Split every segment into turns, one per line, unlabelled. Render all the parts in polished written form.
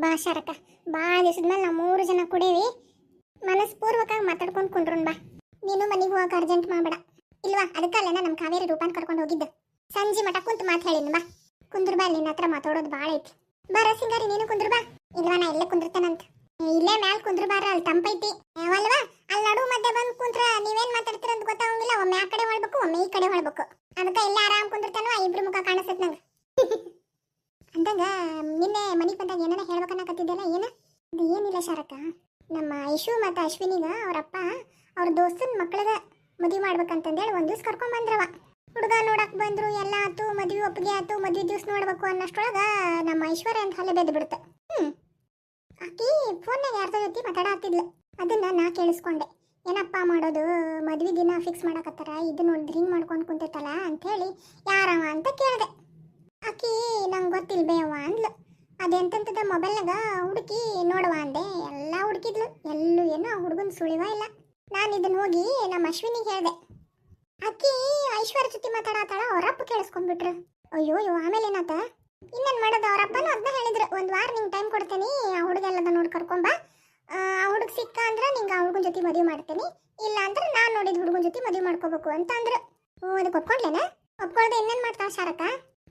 ಬಾ ಶಾರಕ, ಭಾಳ ದಿವಸದ ಮೇಲೆ ನಾವು 3 ಜನ ಕೂಡೇವಿ. ಮನಸ್ಪೂರ್ವಕವಾಗಿ ಮಾತಾಡ್ಕೊಂಡು ಕುಂಡ್ರನ್ ಬಾ. ನೀನು ಮನೆಗೆ ಹೋಗಕ್ಕೆ ಅರ್ಜೆಂಟ್ ಮಾಡಬೇಡ. ಇಲ್ವಾ, ಅದಕ್ಕಲ್ಲೇನ ನಮ್ಮ ಕಾವೇರಿ ರೂಪಾನ್ ಕರ್ಕೊಂಡು ಹೋಗಿದ್ದು. ಸಂಜೆ ಮಠ ಕುಂತು ಮಾತು ಹೇಳಿನ ಬಾ. ಕುಂದ್ರ ಬಾ, ನಿನ್ನ ಹತ್ರ ಮಾತಾಡೋದು ಭಾಳ ಐತಿ. ಬಾರ ಸಿಂಗಾರಿ, ನೀನು ಕುಂದ್ರ ಬಾ. ಇಲ್ವಾ, ನಾ ಇಲ್ಲೇ ಕುಂದಿರ್ತೇನಂತ. ಇಲ್ಲೇ ಮ್ಯಾಲ ಕುಂದ್ರ ಬಾರ, ಅಲ್ಲಿ ತಂಪೈತಿ ಅಲ್ವಾ. ಅಲ್ಲಿ ನಡು ಮಧ್ಯೆ ಬಂದು ಕುಂತ್ರ ನೀವೇನ್ ಮಾತಾಡ್ತೀರ ಅಂತ ಗೊತ್ತಾಗಂಗಿಲ್ಲ. ಒಮ್ಮೆ ಆ ಕಡೆ ಹೊಳ್ಬೇಕು, ಒಮ್ಮೆ ಈ ಕಡೆ ಹೊಳ್ಬೇಕು. ಅದಕ್ಕೆ ಇಲ್ಲೇ ಆರಾಮ್ ಕುಂದಿರ್ತಾನೋ, ಇಬ್ರು ಮುಖ ಕಾಣಿಸ್ತೈತೆ ನಂಗೆ. ಅಂದಂಗ ನಿನ್ನೆ ಮನೆಗೆ ಬಂದಾಗ ಏನಾರ ಹೇಳ್ಬೇಕನ್ನಕತ್ತಿದ್ದೆಲ್ಲ ಏನ? ಅದು ಏನಿಲ್ಲ ಶಾರಕ, ನಮ್ಮ ಐಶು ಮತ್ತು ಅಶ್ವಿನಿಗ ಅವರಪ್ಪ ಅವ್ರ ದೋಸ್ತನ ಮಕ್ಕಳಿಗೆ ಮದುವೆ ಮಾಡ್ಬೇಕಂತಂದೇಳಿ ಒಂದು ದಿವ್ಸ ಕರ್ಕೊಂಡ್ ಬಂದ್ರವ. ಹುಡುಗ ನೋಡಕ್ ಬಂದ್ರು, ಎಲ್ಲ ಆತು, ಮದುವೆ ಒಪ್ಪಿಗೆ ಆತು, ಮದುವೆ ದಿವ್ಸ ನೋಡ್ಬೇಕು ಅನ್ನೋಷ್ಟ್ರೊಳಗ ನಮ್ಮ ಐಶ್ವರ್ಯ ಅಂತ ಹಲ್ಲೆ ಬೆದ್ದು ಬಿಡುತ್ತೆ. ಆಕಿ ಫೋನ್ನಾಗ ಯಾರ್ದೋ ಜೊತೆ ಮಾತಾಡತ್ತಿದ್ಲು. ಅದನ್ನ ನಾ ಕೇಳಿಸ್ಕೊಂಡೆ. ಏನಪ್ಪ ಮಾಡೋದು, ಮದ್ವೆ ದಿನ ಫಿಕ್ಸ್ ಮಾಡಕತ್ತಾರ, ಇದು ನೋಡಿದ್ರೆ ಹಿಂಗೆ ಮಾಡ್ಕೊಂಡು ಕುಂತೈತಲ್ಲ ಅಂಥೇಳಿ ಯಾರವ ಅಂತ ಕೇಳಿದೆ. ಆಕಿ ನಂಗೆ ಗೊತ್ತಿಲ್ಲ ಬೇವ ಅಂದ್ಲು. ಅದೆಂತಂತದ ಮೊಬೈಲ್ನಾಗ ಹುಡುಕಿ ನೋಡುವ ಅಂದೆ. ಎಲ್ಲ ಹುಡುಕಿದ್ಲು, ಎಲ್ಲೂ ಏನೋ ಹುಡುಗನ ಸುಳಿವ ಇಲ್ಲ. ನಾನು ಇದನ್ನ ಹೋಗಿ ನಮ್ಮ ಅಶ್ವಿನಿಗೆ ಹೇಳಿದೆ. ಆಕಿ ಐಶ್ವರ್ಯ ಜೊತೆ ಮಾತಾಡತ್ತಾಳ, ಅವರಪ್ಪ ಕೇಳಿಸ್ಕೊಂಡ್ಬಿಟ್ರು. ಅಯ್ಯೋ ಆಮೇಲೆ ಏನಾತ, ಇನ್ನೇನು ಮಾಡೋದು, ಅವರಪ್ಪನೂ ಅದನ್ನ ಹೇಳಿದ್ರು, 1 ವಾರ ನಿಂಗೆ ಟೈಮ್ ಕೊಡ್ತೀನಿ, ಆ ಹುಡುಗೆಲ್ಲದ ನೋಡಿ ಕರ್ಕೊಂಬ. ಆ ಹುಡುಗ ಸಿಕ್ಕ ಅಂದ್ರೆ ನಿಂಗೆ ಆ ಹುಡುಗನ ಜೊತೆ ಮದುವೆ ಮಾಡ್ತೀನಿ, ಇಲ್ಲ ಅಂದ್ರೆ ನಾನು ನೋಡಿದ ಹುಡುಗನ ಜೊತೆ ಮದುವೆ ಮಾಡ್ಕೋಬೇಕು ಅಂತ ಅಂದ್ರು. ಅದಕ್ಕೆ ಒಪ್ಕೊಂಡ್ಲೇನ? ಒಪ್ಕೊಳ್ದೆ ಇನ್ನೇನು ಮಾಡ್ತಾಳ ಶಾರಕ?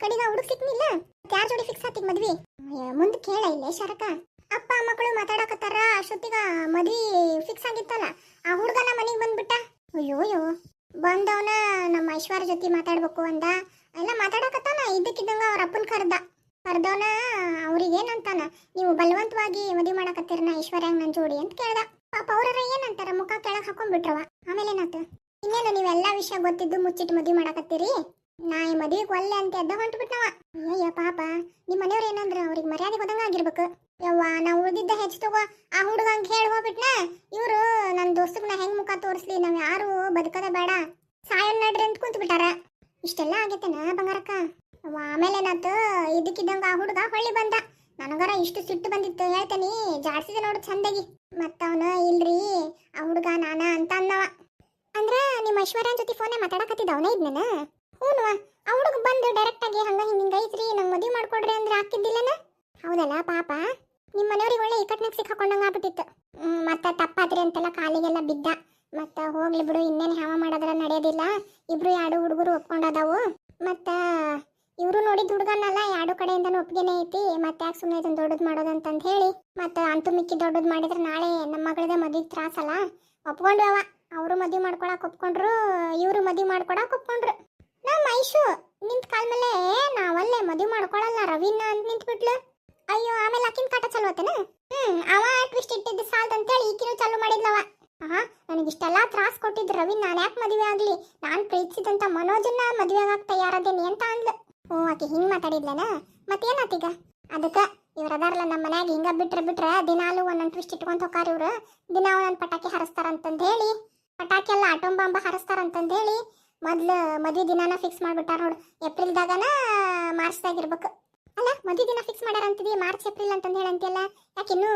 ಕಡಿಗ ಹುಡುಗ ಸಿಕ್ನಿಲ್ಲ, ಯಾರ ಜೋಡಿ ಫಿಕ್ಸ್ ಆತಿಗ್ ಮದ್ವಿ? ಮುಂದೆ ಕೇಳ ಇಲ್ಲೇ ಶಾರಕ. ಅಪ್ಪ ಮಕ್ಕಳು ಮಾತಾಡಕತ್ತಾರ, ಅಷ್ಟೊತ್ತಿಗ ಮದ್ವಿ ಫಿಕ್ಸ್ ಆಗಿತ್ತಲ್ಲ, ಆ ಹುಡುಗನ ಮನೆಗೆ ಬಂದ್ಬಿಟ್ಟ. ಅಯ್ಯೋ ಬಂದವನ ನಮ್ಮ ಐಶ್ವರ್ಯ ಜೊತೆ ಮಾತಾಡ್ಬೇಕು ಅಂದ, ಎಲ್ಲ ಮಾತಾಡಕತ್ತಾನ. ಇದ್ದಕ್ಕಿದ್ದಂಗ ಅವ್ರ ಅಪ್ಪನ ಕರ್ದವನ ಅವ್ರಿಗೆ ಏನಂತಾನ, ನೀವು ಬಲವಂತವಾಗಿ ಮದುವೆ ಮಾಡಕತ್ತೀರನ ಐಶ್ವರ್ಯಾಂಗ ನನ್ನ ಜೋಡಿ ಅಂತ ಕೇಳ್ದ. ಪಾಪ ಅವ್ರ ಏನಂತಾರ, ಮುಖ ಕೆಳಗೆ ಹಾಕೊಂಡ್ಬಿಟ್ರವ. ಆಮೇಲೆ ಏನಾತ, ಇನ್ನೇನು ನೀವೆಲ್ಲ ವಿಷಯ ಗೊತ್ತಿದ್ದು ಮುಚ್ಚಿಟ್ಟು ಮದುವೆ ಮಾಡಕತ್ತೀರಿ, ನಾ ಈ ಮದುವೆಗೆ ಒಲ್ಲೆ ಅಂತ ಎದ್ದ ಹೊಂಟ್ಬಿಟ್ನವ. ಅಯ್ಯ ಪಾಪ, ನಿಮ್ಮ ಮನೆಯವ್ರು ಏನಂದ್ರ ಅವ್ರಿಗೆ ಮರ್ಯಾದೆ ಹೋದಂಗ ಆಗಿರ್ಬೇಕು. ಯವ್ವ, ನಾವು ಉಳಿದಿದ್ದ ಹೆಚ್ಚು ತಗೋ, ಆ ಹುಡುಗ ಹಂಗೆ ಹೇಳಿ ಹೋಗ್ಬಿಟ್ನ. ಇವರು ನನ್ನ ದೋಸ್ತಗ್ ಹೆಂಗ್ ಮುಖ ತೋರಿಸ್ಲಿ, ನಾವು ಯಾರು ಬದುಕದ ಬೇಡ, ಸಾಯನ್ ನಡ್ರಿ ಅಂತ ಕುಂತು ಬಿಟ್ಟಾರ. ಇಷ್ಟೆಲ್ಲ ಆಗೈತೆನ ಬಂಗಾರಕ್ಕ? ಆಮೇಲೆ ಏನಾತು, ಇದಕ್ಕಿದ್ದಂಗ ಆ ಹುಡುಗ ಹೊಳ್ಳಿ ಬಂದ. ನನಗರ ಇಷ್ಟು ಸಿಟ್ಟು ಬಂದಿತ್ತು ಹೇಳ್ತೇನಿ, ಜಾಡ್ಸಿದೆ ನೋಡು ಚಂದಾಗಿ. ಮತ್ತವನು ಇಲ್ರಿ ಆ ಹುಡುಗ ನಾನ ಅಂತ ಅನ್ನವ. ಅಂದ್ರ ನಿಮ್ಮ ಐಶ್ವರ್ಯನ್ ಜೊತೆ ಫೋನೇ ಮಾತಾಡಕತ್ತಿದ್ದ ಅವನೇ ಇದ್ನೇನ? ಹೂನ್ವಾ, ಆ ಹುಡುಗ ಬಂದು ಡೈರೆಕ್ಟ್ ಆಗಿ ಹಂಗ ಹಿಂಗ ಐತ್ರಿ, ನಂಗೆ ಮದುವೆ ಮಾಡ್ಕೊಡ್ರಿ ಅಂದ್ರೆ ಆಗ್ತಿದ್ದಿಲ್ಲನ? ಹೌದಲ್ಲ ಪಾಪ, ನಿಮ್ಮ ಮನೆಯವ್ರಿಗೆ ಒಳ್ಳೆ ಇಕ್ಕಟ್ನಾಗ ಸಿಕ್ಕಾಕೊಂಡಂಗ ಆಗ್ಬಿಟ್ಟಿತ್ತು. ಮತ್ತೆ ತಪ್ಪಾದ್ರಿ ಅಂತೆಲ್ಲ ಕಾಲಿಗೆಲ್ಲ ಬಿದ್ದ. ಮತ್ತ ಹೋಗ್ಲಿ ಬಿಡು, ಇನ್ನೇನು ಹಾವ ಮಾಡೋದ್ರ ನಡೆಯೋದಿಲ್ಲ. ಇಬ್ರು 2 ಹುಡುಗರು ಒಪ್ಕೊಂಡದಾವು. ಮತ್ತ ಇವರು ನೋಡಿದ ಹುಡುಗನಲ್ಲ, 2 ಕಡೆಯಿಂದನೂ ಒಪ್ಪಿಗೆನೇ ಐತಿ. ಮತ್ತೆ ಯಾಕೆ ಸುಮ್ಮನೆ ಇದನ್ನ ದೊಡ್ಡದು ಮಾಡೋದಂತಂದು ಹೇಳಿ, ಮತ್ತೆ ಅಂತೂ ಮಿಕ್ಕಿ ದೊಡ್ಡದು ಮಾಡಿದ್ರೆ ನಾಳೆ ನಮ್ಮ ಮಗಳದೇ ಮದುವೆಗೆ ತ್ರಾಸಲ್ಲ. ಒಪ್ಕೊಂಡ್ವಿ ಅವ. ಅವರು ಮದುವೆ ಮಾಡ್ಕೊಳಕ್ ಒಪ್ಕೊಂಡ್ರು, ಇವರು ಮದುವೆ ಮಾಡ್ಕೊಳಕ್ ಒಪ್ಕೊಂಡ್ರು. ನಮ್ಮ ಐಶು ನಿಂತ ಕಾಲ ಮೇಲೆ ನಾವಲ್ಲೇ ಮದುವೆ ಮಾಡ್ಕೊಳಲ್ಲ ರವಿನ ಅಂತ ನಿಂತ್ಬಿಟ್ಲು. ಅಯ್ಯೋ, ಆಮೇಲೆ ಆಕಿನ ಕಾಟ ಚಲೋ ಆತನ. ಅವ ಟ್ವಿಸ್ಟ್ ಇಟ್ಟಿದ್ದು ಸಾಲ್ದಂತೇಳಿ ಈಕಿನೂ ಚಾಲು ಮಾಡಿದ್ಲವ. ನನಗಿಷ್ಟೆಲ್ಲ ತ್ರಾಸ್ ಕೊಟ್ಟಿದ್ದು ರವಿ, ನಾನು ಯಾಕೆ ಮದುವೆ ಆಗಲಿ, ನಾನು ಪ್ರೀತಿಸಿದಂಥ ಮನೋಜನ್ನ ಮದುವೆ ಆಗಕ್ಕೆ ತಯಾರದೇನಿ ಅಂತ ಅಂದ್ಲು. ಆಕೆ ಹಿಂಗೆ ಮಾತಾಡಿದ್ಲನ? ಮತ್ತೇನಾತೀಗ? ಅದಕ್ಕೆ ಇವ್ರು ಅದಾರಲ್ಲ ನಮ್ಮ ಮನ್ಯಾಗ, ಹಿಂಗ ಬಿಟ್ರೆ ದಿನಾಲು ಒಂದೊಂದು ಟ್ವಿಸ್ಟ್ ಇಟ್ಕೊಂತ ಹೋಗಾರ ಇವ್ರು. ದಿನ ಒಂದೊಂದು ಪಟಾಕಿ ಹಾರಿಸ್ತಾರಂತಂದು ಹೇಳಿ, ಪಟಾಕಿ ಎಲ್ಲ ಆಟೋಮ್ ಬಾಂಬ ಹಾರಿಸ್ತಾರಂತಂದು ಹೇಳಿ ಮೊದ್ಲು ಮದುವೆ ದಿನಾನ ಫಿಕ್ಸ್ ಮಾಡಿಬಿಟ್ಟಾರ ನೋಡು. ಏಪ್ರಿಲ್ದಾಗನ ಮಾರ್ಚ್ದಾಗಿರ್ಬೇಕು ಅಲ್ಲ. ಮದುವೆ ದಿನ ಫಿಕ್ಸ್ ಮಾಡ್ಯಾರ ಅಂತಿದಿ, ಮಾರ್ಚ್ ಏಪ್ರಿಲ್ ಅಂತಂದು ಹೇಳಂತಿಯಲ್ಲ, ಯಾಕೆ ಇನ್ನೂ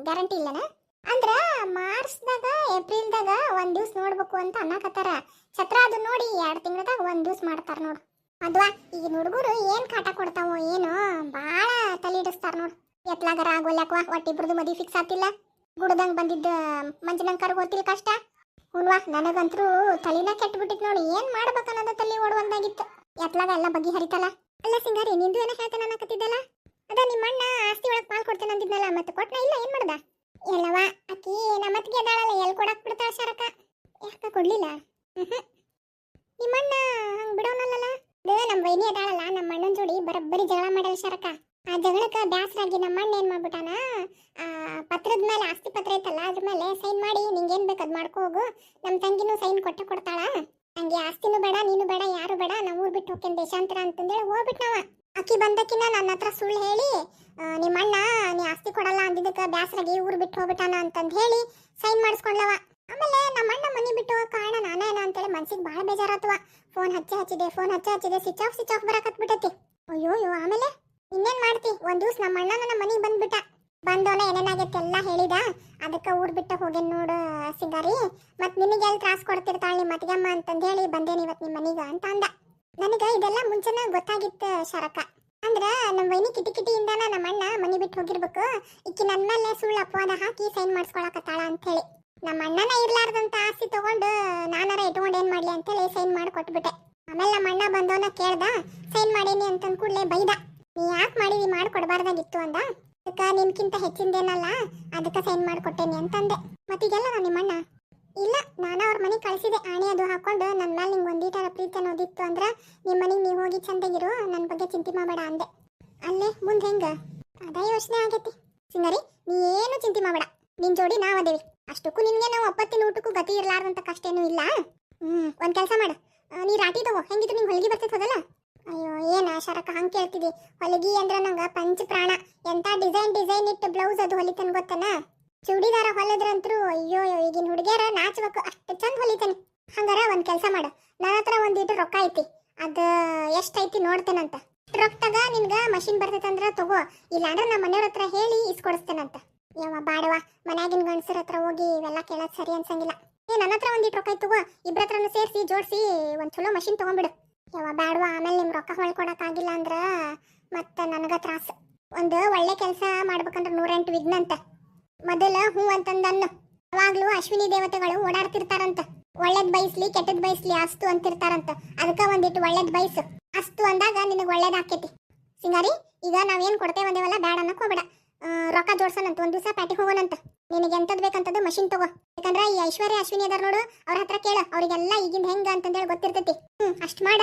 ಗ್ಯಾರಂಟಿ ಇಲ್ಲನ? ಅಂದ್ರ ಮಾರ್ಚ್ದಾಗ ಏಪ್ರಿಲ್ದಾಗ 1 ದಿವ್ಸ ನೋಡ್ಬೇಕು ಅಂತ ಅನ್ನಕತ್ತಾರ. ಛತ್ರ ಅದು ನೋಡಿ 2 ತಿಂಗಳದಾಗ 1 ದಿವ್ಸ ಮಾಡ್ತಾರ ನೋಡು. ಅದ್ವಾ ಈಗ ಹುಡುಗರು ಏನ್ ಕಾಟ ಕೊಡ್ತಾವೋ ಏನೋ, ಭಾಳ ತಲೆ ಇಡಿಸ್ತಾರ ನೋಡು. ಎತ್ಲಾಗರ ಆಗೋಲ್ಯಾಕ್ವಾ, ಒಟ್ಟಿಬ್ರದು ಮದುವೆ ಫಿಕ್ಸ್ ಆತಿಲ್ಲ. ಗುಡ್ದಂಗೆ ಬಂದಿದ್ದ ಮಂಜನಂಕರ್ ಗೊತ್ತಿಲ್ಲ ಕಷ್ಟ. ಹುನ್ವಾ, ನನಗಂತರೂ ತಲೆನ ಕೆಟ್ಟಬಿಟ್ಟಿತ್ತು ನೋಡಿ. ಏನ್ ಮಾಡ್ಬೇಕನ್ನೋದು ತಲೆ ಓಡುವಂದಾಗಿತ್ತು. ಎತ್ಲಾಗ ಎಲ್ಲ ಬಗ್ಗಿ ಹರಿತಲ್ಲ. ಅಲ್ಲ ಸಿಂಗಾರಿ, ನಿಂದು ಏನೋ ಹೇಳ್ತಾನೆ ಅನ್ನಕತ್ತಿದ್ದಲ್ಲ, ಅದ ನಿಮ್ಮ ಅಣ್ಣ ಆಸ್ತಿ ಒಳಗೆ ಪಾಲ್ ಕೊಡ್ತೇನೆ ಅಂದಿದ್ನಲ್ಲ, ಮತ್ತೆ ಕೊಟ್ನ ಇಲ್ಲ, ಏನ್ ಮಾಡ್ದ? ಎಲ್ಲವ ಆಕಿ ನಮ್ಮತ್ತಿಗೆ ಅದಾಳಲ್ಲ, ಎಲ್ಲಿ ಕೊಡಕ್ ಬಿಡ್ತಾಳ ಶಾರಕ? ಯಾಕ ಕೊಡ್ಲಿಲ್ಲ? ನಿಮ್ಮಣ್ಣ ಹಂಗೆ ಬಿಡೋನಲ್ಲ. ನಮ್ಮ ವೈನಿ ಅದಾಳಲ್ಲ, ನಮ್ಮ ಅಣ್ಣನ ಜೋಡಿ ಬರೋಬ್ಬರಿ ಜಗಳ ಮಾಡಲ್ಲ ಶಾರಕ. ಆ ಜಗಳಕ್ಕೆ ಬ್ಯಾಸರಾಗಿ ನಮ್ಮ ಅಣ್ಣ ಏನ್ ಮಾಡ್ಬಿಟ್ಟಾನ, ಪತ್ರದ ಮೇಲೆ ಆಸ್ತಿ ಪತ್ರ ಐತಲ್ಲ, ಅದ್ರ ಮೇಲೆ ಸೈನ್ ಮಾಡಿ ನಿಂಗೇನ್ ಬೇಕು ಅದ್ ಮಾಡ್ಕೋ ಹೋಗು, ನಮ್ಮ ತಂಗಿನೂ ಸೈನ್ ಕೊಡ್ತಾಳ, ನಂಗೆ ಆಸ್ತಿನೂ ಬೇಡ, ನೀನು ಬೇಡ, ಯಾರು ಬೇಡ, ನಾವು ಊರ್ ಬಿಟ್ಟು ಹೋಗ್ತೇನೆ ದೇಶಾಂತರ ಅಂತಂದೇಳಿ ಹೋಗ್ಬಿಟ್ನವ. ಅಕ್ಕಿ ಬಂದಕ್ಕಿನ ನನ್ನ ಹತ್ರ ಸುಳ್ಳು ಹೇಳಿ, ನಿಮ್ಮ ಅಣ್ಣ ನೀ ಆಸ್ತಿ ಕೊಡಲ್ಲ ಅಂದಿದ್ದಕ್ಕೆ ಬ್ಯಾಸರಾಗಿ ಊರು ಬಿಟ್ಟು ಹೋಗ್ಬಿಟ್ಟಾನ ಅಂತಂದು ಹೇಳಿ ಸೈನ್ ಮಾಡಿಸ್ಕೊಂಡ್ಲವ. ಆಮೇಲೆ ನಮ್ಮ ಅಣ್ಣ ಮನೆ ಬಿಟ್ಟು ಹೋಗೋ ಕಾರಣ ನಾನೇನ ಅಂತೇಳಿ ಮನ್ಸಿಗೆ ಭಾಳ ಬೇಜಾರಾತವ. ಫೋನ್ ಹಚ್ಚಿದೆ ಸ್ವಿಚ್ ಆಫ್ ಬರಕತ್ಬಿಟ್ಟೈತಿ. ಅಯ್ಯೋ ಆಮೇಲೆ ಇನ್ನೇನ್ ಮಾಡ್ತಿ, 1 ದಿವ್ಸ ನಮ್ಮ ಅಣ್ಣ ನನ್ನ ಮನೆಗೆ ಬಂದ್ಬಿಟ್ಟ. ಬಂದವನ ಏನೇನಾಗೈತೆ ಎಲ್ಲ ಹೇಳಿದ. ಅದಕ್ಕೆ ಊರ್ ಬಿಟ್ಟು ಹೋಗೇನ್ ನೋಡು ಸಿಂಗಾರಿ, ಮತ್ ನಿನಗೆ ಎಲ್ಲಿ ತ್ರಾಸ ಕೊಡ್ತಿರ್ತಾಳೆ ನಿಮ್ಮ ಅತ್ತಿಗೆಮ್ಮ ಅಂತಂದು ಹೇಳಿ ಬಂದೇನಿ ಇವತ್ತು ನಿಮ್ಮ ಮನೆಗೆ ಅಂತ ಅಂದ. ನನಗೆ ಇದೆಲ್ಲ ಮುಂಚೆನೇ ಗೊತ್ತಾಗಿತ್ತು ಶರಕ. ಅಂದ್ರ ನಮ್ಮ ವೈನಿ ಕಿಟಿಕಿಟಿಯಿಂದಾನ ನಮ್ಮ ಅಣ್ಣ ಮನಿ ಬಿಟ್ಟು ಹೋಗಿರ್ಬೇಕು. ಈಕಿ ನನ್ನ ಮೇಲೆ ಸುಳ್ಳು ಅಪವಾದ ಹಾಕಿ ಸೈನ್ ಮಾಡಿಸ್ಕೊಳಕತ್ತಾಳ ಅಂತ ಹೇಳಿ ನಮ್ಮ ಅಣ್ಣನ ಇರ್ಲಾರ್ದಂತ ಆಸ್ತಿ ತಗೊಂಡು ನಾನಾರ ಇಟ್ಕೊಂಡು ಏನ್ ಮಾಡ್ಲಿ ಅಂತೇಳಿ ಸೈನ್ ಮಾಡಿ ಕೊಟ್ಬಿಟ್ಟೆ. ಆಮೇಲೆ ನಮ್ಮ ಅಣ್ಣ ಬಂದವನ ಕೇಳ್ದ, ಸೈನ್ ಮಾಡೀನಿ ಅಂತಂದ್ ಕೂಡಲೇ ಬೈದ, ನೀ ಯಾಕೆ ಮಾಡಿದಿ, ಮಾಡಿ ಕೊಡಬಾರ್ದಾಗಿತ್ತು ಅಂದ. ಅದಕ್ಕೆ ನಿನ್ಕಿಂತ ಹೆಚ್ಚಿಂದೇನಲ್ಲ, ಅದಕ್ಕೆ ಸೈನ್ ಮಾಡಿಕೊಟ್ಟೇನಿ ಅಂತಂದೆ. ಮತ್ತೀಗೆಲ್ಲ ನಿಮ್ಮಣ್ಣ ಇಲ್ಲ, ನಾನು ಅವ್ರ ಮನೆಗೆ ಕಳಿಸಿದೆ, ಆಣೆ ಅದು ಹಾಕೊಂಡು ನನ್ನ ಮೇಲೆ ನಿಂಗೆ ಒಂದೀಟಾರ ಪ್ರೀತಿ ಅನ್ನೋದಿತ್ತು ಅಂದ್ರೆ ನಿಮ್ಮ ಮನೆಗೆ ನೀವು ಹೋಗಿ ಚಂದಾಗಿರು, ನನ್ನ ಬಗ್ಗೆ ಚಿಂತೆ ಮಾಡಬೇಡ ಅಂದೆ. ಅಲ್ಲೇ ಮುಂದೆ ಹೆಂಗ ಅದೇ ಯೋಚನೆ ಆಗೈತಿ. ಸಿಂಗರಿ, ನೀ ಏನು ಚಿಂತೆ ಮಾಡಬೇಡ, ನಿನ್ ಜೋಡಿ ನಾವು ಅದೇವಿ. ಅಷ್ಟಕ್ಕೂ ನಿನ್ಗೆ ನಾವು ಒಪ್ಪತ್ತಿನ ಊಟಕ್ಕೂ ಗತಿ ಇರ್ಲಾರ್ದಂತ ಕಷ್ಟೇನೂ ಇಲ್ಲ. ಒಂದು ಕೆಲಸ ಮಾಡು, ನೀ ರಾಟಿ ತಗೋ, ಹೆಂಗಿದ್ರು ನಿಂಗೆ ಹೊಲಿಗೆ ಬರ್ತೈತೆ ಹೋದಲ್ಲ. ಅಯ್ಯೋ ಏನ ಶರಕ ಹಂಗೆ ಕೇಳ್ತಿದಿ, ಹೊಲಿಗೆ ಅಂದ್ರೆ ನಂಗೆ ಪಂಚ ಪ್ರಾಣ. ಎಂತ ಡಿಸೈನ್ ಇಟ್ಟು ಬ್ಲೌಸ್ ಅದು ಹೊಲಿತಾನೆ ಗೊತ್ತನ. ಚೂಡಿದಾರ ಹೊಲದ್ರಂತ್ರು ಅಯ್ಯೋ ಈಗಿನ ಹುಡುಗಿಯರ ನಾಚಬೇಕು, ಅಷ್ಟು ಚಂದ ಹೊಲಿತಾನೆ. ಹಂಗಾರ ಒಂದು ಕೆಲಸ ಮಾಡು, ನನ್ನ ಹತ್ರ ಒಂದಿಟ್ಟು ರೊಕ್ಕ ಐತಿ, ಅದು ಎಷ್ಟೈತಿ ನೋಡ್ತೇನಂತ. ರೊಕ್ಕದಾಗ ನಿನ್ಗೆ ಮಷಿನ್ ಬರ್ತೈತಂದ್ರೆ ತಗೋ, ಇಲ್ಲಾಂದ್ರೆ ನಮ್ಮ ಮನೆಯವ್ರ ಹತ್ರ ಹೇಳಿ ಇಸ್ಕೊಡಿಸ್ತೇನಂತ. ಯಾವ ಬಾಡವ, ಮನ್ಯಾಗಿನ ಗಂಡಸರ ಹತ್ರ ಹೋಗಿ ಇವೆಲ್ಲ ಕೇಳೋದು ಸರಿ ಅನ್ಸಂಗಿಲ್ಲ. ನನ್ನ ಹತ್ರ ಒಂದಿಟ್ಟು ರೊಕ್ಕ ಐತಿ ತಗೋ, ಇಬ್ಬರ ಹತ್ರನೂ ಸೇರಿಸಿ ಜೋಡಿಸಿ ಒಂದು ಚಲೋ ಮಷಿನ್ ತೊಗೊಂಡ್ಬಿಡು. ಯಾವ ಬಾಡವ, ಆಮೇಲೆ ನಿಮ್ಮ ರೊಕ್ಕ ಹೊಳ್ಕೊಡಕ್ಕಾಗಿಲ್ಲ ಅಂದ್ರೆ ಮತ್ತೆ ನನಗೆ ತ್ರಾಸು. ಒಂದು ಒಳ್ಳೆ ಕೆಲಸ ಮಾಡ್ಬೇಕಂದ್ರೆ 108 ವಿಘ್ನ ಅಂತ. ಮೊದಲ ಹೂ ಅಂತಂದನ್ನು ಅವಾಗ್ಲೂ ಅಶ್ವಿನಿ ದೇವತೆಗಳು ಓಡಾಡ್ತಿರ್ತಾರಂತ. ಒಳ್ಳೇದ್ ಬಯಸ್ಲಿ ಕೆಟ್ಟದ್ ಬಯಸ್ಲಿ ಅಸ್ತು ಅಂತಿರ್ತಾರಂತ. ಅದಕ್ಕ ಒಂದಿಟ್ಟು ಒಳ್ಳೇದ್ ಬಯಸು, ಅಸ್ತು ಅಂದಾಗ ನಿನಗೆ ಒಳ್ಳೇದಾಕೈತಿ. ಸಿಂಗಾರಿ, ಈಗ ನಾವೇನ್ ಕೊಡ್ತೇವೆ ಅಂದೇವಲ್ಲ, ಬ್ಯಾಡ ಅನ್ನಕ್ ಹೋಗ್ಬೇಡ. ರೊಕ್ಕ ಜೋಡ್ಸೋಣಂತ, ಒಂದ್ ದಿವಸ ಪ್ಯಾಟಿಗೆ ಹೋಗೋಣಂತ. ನಿನಗೆ ಎಂತದ್ ಬೇಕಂತದ್ದು ಮಷಿನ್ ತಗೋ. ಯಾಕಂದ್ರೆ ಈ ಐಶ್ವರ್ಯ ಅಶ್ವಿನಿ ಅದಾರ ನೋಡು, ಅವ್ರ ಹತ್ರ ಕೇಳ, ಅವ್ರಿಗೆಲ್ಲ ಈಗಿನ ಹೆಂಗ ಅಂತಂದೇಳಿ ಗೊತ್ತಿರ್ತೈತಿ. ಅಷ್ಟ್ ಮಾಡ.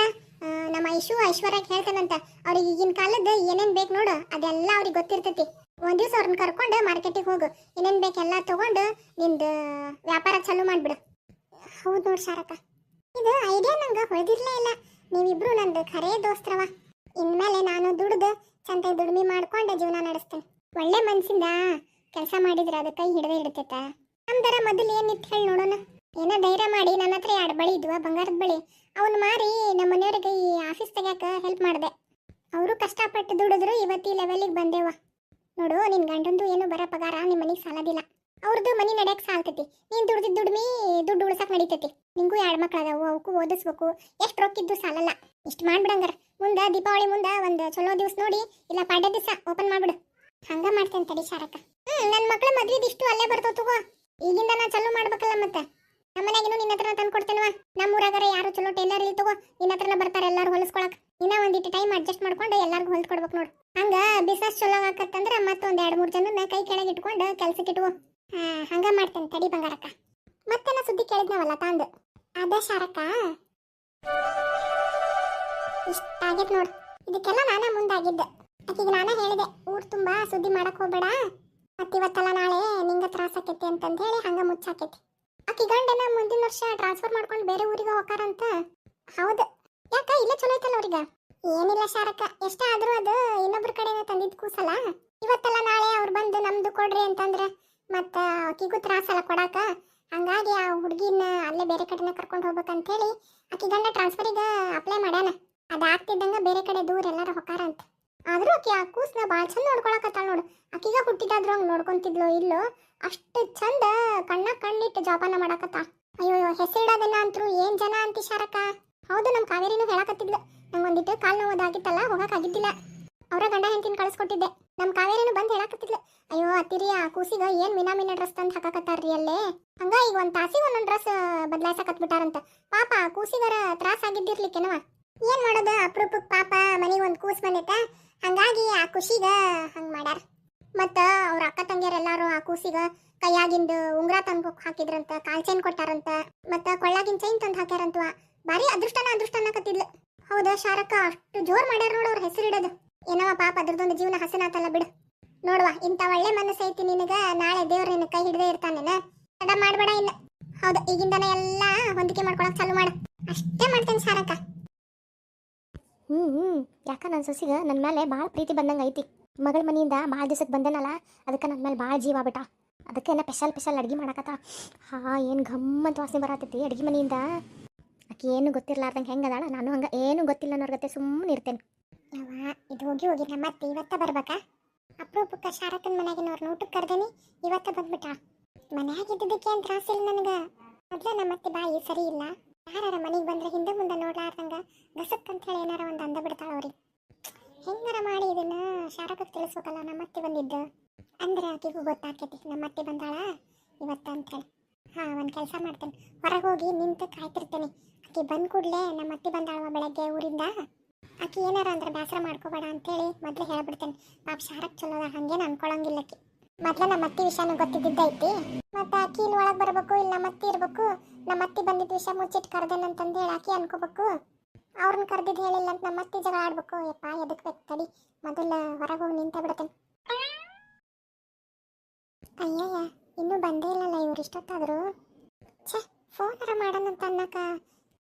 ನಮ್ಮ ಐಶ್ವರ್ಯಕ್ಕೆ ಹೇಳ್ತೇನಂತ, ಅವ್ರಿಗೆ ಈಗಿನ ಕಾಲದ ಏನೇನ್ ಬೇಕು ನೋಡು ಅದೆಲ್ಲ ಅವ್ರಿಗೆ ಗೊತ್ತಿರ್ತೈತಿ. ಒಂದ್ ದಿವ್ಸ ಅವ್ರನ್ನ ಕರ್ಕೊಂಡು ಮಾರ್ಕೆಟಿಗೆ ಹೋಗು, ಏನೇನ್ ಬೇಕೆಲ್ಲ ತಗೊಂಡು ನಿಂದು ವ್ಯಾಪಾರ ಚಾಲೂ ಮಾಡ್ಬಿಡು. ಹೌದು ನೋಡ್ ಶಾರಕ, ಇದು ಐಡಿಯಾ ನಂಗೆ ಹೊಳೆದಿರ್ಲೇ ಇಲ್ಲ. ನೀವಿಬ್ರು ನಂದು ಖರೇ ದೋಸ್ತ್ರವ. ಇನ್ಮೇಲೆ ನಾನು ದುಡ್ದು ಚಂದ ದುಡಿಮೆ ಮಾಡ್ಕೊಂಡು ಜೀವನ ನಡೆಸ್ತೇನೆ. ಒಳ್ಳೆ ಮನ್ಸಿಂದ ಕೆಲಸ ಮಾಡಿದ್ರೆ ಅದು ಕೈ ಹಿಡದೆ ಹಿಡ್ತೈತ. ನಮ್ದರ ಮೊದಲು ಏನಿತ್ತು ಹೇಳಿ ನೋಡೋಣ. ಏನೋ ಧೈರ್ಯ ಮಾಡಿ ನನ್ನ ಹತ್ರ 2 ಬಳಿ ಇದ್ವ, ಬಂಗಾರದ ಬಳಿ, ಅವನು ಮಾರಿ ನಮ್ಮ ಮನೆಯವ್ರಿಗೆ ಈ ಆಫೀಸ್ ತೆಗ್ಯಾಕ ಹೆಲ್ಪ್ ಮಾಡಿದೆ. ಅವರು ಕಷ್ಟಪಟ್ಟು ದುಡಿದ್ರು, ಇವತ್ತು ಈ ಲೆವೆಲಿಗೆ ಬಂದೇವ. ನೋಡು, ನಿನ್ ಗಂಡಂದು ಏನು ಬರ ಪಗಾರ ನಿಮ್ಮ ಮನೆಗೆ ಸಾಲದಿಲ್ಲ. ಅವ್ರದ್ದು ಮನಿ ನಡೆಯಕ್ಕೆ ಸಾಲ್ತೈತಿ. ನೀನ್ ದುಡ್ದಿದ್ದು ದುಡ್ಡು ಉಳ್ಸಕ್ ನಡೀತೈತಿ. ನಿಂಗೂ 2 ಮಕ್ಳು ಅದಾವು, ಅವಕ್ಕೂ ಓದಿಸ್ಬೇಕು. ಎಷ್ಟು ರೊಕ್ಕಿದ್ದು ಸಾಲಲ್ಲ. ಇಷ್ಟು ಮಾಡ್ಬಿಡಂಗಾರ. ಮುಂದೆ ದೀಪಾವಳಿ ಮುಂದೆ ಒಂದು ಚಲೋ ದಿವ್ಸ ನೋಡಿ, ಇಲ್ಲ ಪಾಡ್ಯ ದಿವಸ ಓಪನ್ ಮಾಡ್ಬಿಡು. ಹಂಗ ಮಾಡ್ತೇನೆ ತಡಿ ಶಾರಕ. ನನ್ನ ಮಕ್ಳ ಮದ್ವಿದ್ ಇಷ್ಟು ಅಲ್ಲೇ ಬರ್ತಾವ ತಗೋ. ಈಗಿಂದ ನಾ ಚಲೋ ಮಾಡ್ಬೇಕಲ್ಲ ಮತ್ತೆ. ನಮ್ಮ ಮನ್ಯಾಗಿನೂ ನಿನ್ನ ಹತ್ರ ತಂದು ಕೊಡ್ತೇನವ. ನಮ್ಮ ಊರಾಗರ ಯಾರು ಚಲೋ ಟೈಲರ್ ಇಲ್ಲಿ ತಗೋ, ನಿನ್ನ ಹತ್ರನ ಬರ್ತಾರೆ ಎಲ್ಲಾರು ಹೊಲಿಸ್ಕೊಳಕ್. ಇನ್ನ ಒಂದಿಟ್ಟು ಟೈಮ್ ಅಡ್ಜಸ್ಟ್ ಮಾಡ್ಕೊಂಡು ಎಲ್ಲಾರ್ಗು ಹೊಲ್ದು ಕೊಡ್ಬೇಕು ನೋಡು. ಹಂಗ ಬಿಸ್ನೆಸ್ ಚಲೋ ಆಕತ್ತಂದ್ರ ಮತ್ತೊಂದ್ 2-3 ಜನನ ಕೈ ಕೆಳಗೆ ಇಟ್ಕೊಂಡು ಕೆಲ್ಸಕ್ಕೆ ಇಟ್ಕೋ. ಹಂಗ ಮಾಡ್ತೇನೆ ತಡಿ ಬಂಗಾರಕ್ಕ. ಮತ್ತೆ ನಾ ಸುದ್ದಿ ಕೇಳಿದ್ನವಲ್ಲ ತಾಂದು ಅದ ಶಾರಕ. ಇಷ್ಟ ಆಗೈತ್ ನೋಡು. ಇದಕ್ಕೆಲ್ಲ ನಾನೇ ಮುಂದಾಗಿದ್ದೆ. ಆಕಿಗೆ ನಾನೇ ಹೇಳಿದೆ, ಊರ್ ತುಂಬಾ ಸುದ್ದಿ ಮಾಡಕ್ ಹೋಗ್ಬೇಡ, ಮತ್ತಿವತ್ತಲ್ಲ ನಾಳೆ ನಿಂಗ ತ್ರಾಸ ಆಕೈತಿ ಅಂತಂದು ಹೇಳಿ ಹಂಗ ಮುಚ್ಚಾಕೈತಿ. ಆಕಿ ಗಂಡನ ಮುಂದಿನ ವರ್ಷ ಟ್ರಾನ್ಸ್ಫರ್ ಮಾಡ್ಕೊಂಡು ಬೇರೆ ಊರಿಗೆ ಹೋಗಾರಂತ. ಹೌದು, ಯಾಕ ಇಲ್ಲ ಚಲೋ ಐತಲ್ಲ ಅವ್ರಿಗೆ. ಏನಿಲ್ಲ ಶಾರಕ, ಎಷ್ಟೇ ಆದ್ರೂ ಅದು ಇನ್ನೊಬ್ರ ಕಡೆನ ತಂದಿದ್ ಕೂಸಲ್ಲ. ಇವತ್ತಲ್ಲ ನಾಳೆ ಅವ್ರು ಬಂದು ನಮ್ದು ಕೊಡ್ರಿ ಅಂತಂದ್ರ ಮತ್ತ ಆಕಿಗೂ ತ್ರಾಸಲ್ಲ ಕೊಡಾಕ. ಹಂಗಾಗಿ ಆ ಹುಡುಗಿನ ಅಲ್ಲೇ ಬೇರೆ ಕಡೆನ ಕರ್ಕೊಂಡು ಹೋಗ್ಬೇಕಂತ ಹೇಳಿ ಆಕಿ ಗಂಡ ಟ್ರಾನ್ಸ್ಫರಿಗೆ ಅಪ್ಲೈ ಮಾಡ್ಯಾನ. ಅದಾಗ್ತಿದ್ದಂಗ ಬೇರೆ ಕಡೆ ದೂರ ಎಲ್ಲಾರ ಹೊಕ್ಕಾರಂತ. ಆದ್ರೂ ಆಕಿ ಆ ಕೂಸ್ನ ಭಾಳ ಚಂದ ನೋಡ್ಕೊಳಕತ್ತಾಳ ನೋಡು. ಆಕಿಗ ಹುಟ್ಟಿದಾದ್ರು ಹಂಗ ನೋಡ್ಕೊಂತಿದ್ಲೋ ಇಲ್ಲೋ, ಅಷ್ಟು ಚಂದ ಕಣ್ಣಿಟ್ಟು ಜೋಪಾನ ಮಾಡಾಕತ್ತ. ಅಯ್ಯೋ ಹೆಸರಿಡೋದನ್ನ ಅಂತೂ ಏನ್ ಜನ ಅಂತಿ ಶಾರಕ. ಹೌದು, ನಮ್ ಕಾವೇರಿನೂ ಹೇಳಾಕತ್ತಿದ್ಲು, ನಂಗೊಂದಿಟ್ಟು ಕಾಲು ನೋವದಾಗಿತ್ತಲ್ಲ, ಹೋಗಕ್ಕಾಗಿದ್ದಿಲ್ಲ. ಅವರ ಗಂಡ ಹೆಂಡತಿನ ಕಳಿಸ್ಕೊಟ್ಟಿದ್ದೆ. ನಮ್ ಕಾವೇರಿನೂ ಬಂದು ಹೇಳಾಕತ್ತಿದ್ಲು, ಅಯ್ಯೋ ಅತ್ತಿರಿ ಆ ಕೂಸಿಗ ಏನ್ ಮಿನಾ ಡ್ರೆಸ್ ತಂದು ಹಾಕಾಕತ್ತಾರ್ರಿ ಅಲ್ಲೇ. ಹಂಗ ಈಗ ಒಂದ್ ತಾಸಿಗೆ ಒಂದೊಂದ್ ಡ್ರೆಸ್ ಬದಲಾಯಿಸಕತ್ಬಿಟ್ಟಾರಂತ. ಪಾಪ ಆ ಕೂಸಿಗರ ತ್ರಾಸ ಆಗಿದ್ದಿರ್ಲಿಕ್ಕೇನವ. ಏನ್ ಮಾಡೋದು, ಅಪ್ರೂಪಕ್ ಪಾಪ ಮನೆಗೆ ಒಂದ್ ಕೂಸ್ ಬಂದೈತ. ಹಂಗಾಗಿ ಆ ಖುಷಿಗ ಹಂಗ್ ಮಾಡ್ಯಾರ. ಮತ್ತ ಅವ್ರ ಅಕ್ಕ ತಂಗಿಯರೆಲ್ಲಾರು ಆ ಕೂಸಿಗ ಕೈಯಾಗಿಂದ ಉಂಗ್ರ ತಂದು ಹಾಕಿದ್ರಂತ, ಕಾಲ್ ಚೈನ್ ಕೊಟ್ಟಾರಂತ, ಮತ್ತ ಕೊಳ್ಳಾಗಿನ ಚೈನ್ ತಂದು ಹಾಕ್ಯಾರಂತ. ಬಾರಿ ಅದೃಷ್ಟ ಅನ್ನಕತ್ತಿದ್ಲು. ಹೌದಾ ಶಾರಕ, ಅಷ್ಟು ಜೋರ್ ಮಾಡ್ಯಾರ ನೋಡು ಅವ್ರ ಹೆಸರಿಡೋದು. ಏನವ ಪಾಪ ಅದ್ರದೊಂದು ಜೀವನ ಹಸನಾತಲ್ಲ ಬಿಡು. ನೋಡುವ, ಇಂಥ ಒಳ್ಳೆ ಮನಸ್ಸು ಐತಿ ನಿನಗ, ನಾಳೆ ದೇವ್ರ ನಿನ್ನ ಕೈ ಹಿಡದೇ ಇರ್ತಾನೇನ. ತಡ ಮಾಡ್ಬೇಡ ಇನ್ನು. ಹೌದು, ಈಗಿಂದನೇ ಎಲ್ಲ ಹೊಂದಿಕೆ ಮಾಡ್ಕೊಳಕ್ ಚಾಲು ಮಾಡು. ಅಷ್ಟೇ ಮಾಡ್ತೇನೆ ಶಾರಕ.
ಯಾಕ ನನ್ನ ಸೊಸಿಗ ನನ್ನ ಮೇಲೆ ಭಾಳ ಪ್ರೀತಿ ಬಂದಂಗೆ ಐತಿ. ಮಗಳ ಮನೆಯಿಂದ ಭಾಳ ದಿವಸಕ್ಕೆ ಬಂದೇನಲ್ಲ, ಅದಕ್ಕೆ ನನ್ನ ಮೇಲೆ ಭಾಳ ಜೀವ ಬಿಟ್ಟ. ಅದಕ್ಕೆ ಎಲ್ಲ ಸ್ಪೆಷಲ್ ಅಡುಗೆ ಮಾಡಕತ್ತ. ಏನು ಗಮ್ಮಂತ ವಾಸನೆ ಬರತೈತಿ ಅಡುಗೆ ಮನೆಯಿಂದ. ಆಕೆ ಏನು ಗೊತ್ತಿರ್ಲಾರ್ದಂಗೆ ಹೆಂಗೆ ಅದಾಳ, ನಾನು ಹಂಗೆ ಏನು ಗೊತ್ತಿಲ್ಲ ಅನ್ನೋರ್ಗತ್ತೆ ಸುಮ್ಮನೆ ಇರ್ತೇನೆ.
ಯವ್ವ, ಇದು ಹೋಗಿ ನಮ್ಮತ್ತೆ ಇವತ್ತ ಬರ್ಬೇಕಾ? ಅಪರೂಪಕ್ಕ ಶಾರಕನ ಮನೆಯಾಗಿನವ್ರನ್ನ ಊಟಕ್ಕೆ ಕರ್ದೇನಿ, ಇವತ್ತ ಬಂದ್ಬಿಟ್ಟ. ಮನೆಯಾಗಿದ್ದಕ್ಕೆ ಏನು ತ್ರಾಸಿಲ್ಲ ನನಗೆ. ಮೊದಲ ನಮ್ಮತ್ತೆ ಬಾಯಿ ಸರಿ ಇಲ್ಲ. ಯಾರ ಮನೆಗೆ ಬಂದ್ರೆ ಹಿಂದೆ ಮುಂದೆ ನೋಡ್ಲಾರ್ದಂಗ ಗಸಕ್ ಅಂತ ಹೇಳಿ ಏನಾರ ಒಂದು ಅಂದ ಬಿಡ್ತಾಳ ಅವ್ರಿಗೆ. ಹೆಂಗಾರ ಮಾಡಿ ಇದನ್ನ ಶಾರಕಕ್ಕೆ ತಿಳಿಸ್ಬೇಕಲ್ಲ ನಮ್ಮ ಅತ್ತೆ ಬಂದಿದ್ದು ಅಂದ್ರೆ ಆಕೆಗೂ ಗೊತ್ತಾಕೈತಿ ನಮ್ಮ ಅತ್ತೆ ಬಂದಾಳ ಇವತ್ತು ಅಂತೇಳಿ. ಹಾಂ ಒಂದು ಕೆಲಸ ಮಾಡ್ತೇನೆ, ಹೊರಗೆ ಹೋಗಿ ನಿಂತು ಕಾಯ್ತಿರ್ತೇನೆ. ಆಕೆ ಬಂದ ಕೂಡಲೇ ನಮ್ಮ ಅತ್ತೆ ಬಂದಾಳವ ಬೆಳಗ್ಗೆ ಊರಿಂದ. ಆಕೆ ಏನಾರ ಅಂದ್ರೆ ಬೇಸರ ಮಾಡ್ಕೋಬೇಡ ಅಂತೇಳಿ ಮೊದಲು ಹೇಳ್ಬಿಡ್ತೇನೆ. ಪಾಪ ಶಾರಕ್ ಚಲೋದ, ಹಂಗೇನು ಅನ್ಕೊಳಂಗಿಲ್ಲ ಆಕೆ. ಮೊದಲು ನಮ್ಮ ಅತ್ತೆ ವಿಷಯನೂ ಗೊತ್ತಿದ್ದೈತಿ. ಮತ್ತು ಆಕೆ ಇಲ್ಲಿ ಒಳಗೆ ಬರಬೇಕು, ಇಲ್ಲಿ ನಮ್ಮ ಅತ್ತೆ ಇರಬೇಕು. ನಮ್ಮ ಅತ್ತೆ ಬಂದಿದ್ದ ವಿಷಯ ಮುಚ್ಚಿಟ್ಟು ಕರೆದೇನಂತಂದು ಹೇಳಿ ಆಕೆ ಅನ್ಕೋಬೇಕು. ಅವ್ರನ್ನ ಕರೆದಿದ್ದು ಹೇಳಿಲ್ಲ ಅಂತ ನಮ್ಮ ಅತ್ತೆ ಜಗಳ ಆಡ್ಬೇಕು. ಯಪ್ಪ ಎದಕ್ಕೆ ಬೇಕು ತಡಿ, ಮೊದಲು ಹೊರಗೆ ಹೋಗಿ ನಿಂತ ಬಿಡ್ತೇನೆ. ಅಯ್ಯಯ್ಯ ಇನ್ನೂ ಬಂದೇ ಇಲ್ಲಲ್ಲ ಇವ್ರು ಇಷ್ಟೊತ್ತಾದರೂ. ಛೇ, ಫೋನರ ಮಾಡೋಣಂತ ಅನ್ನಕ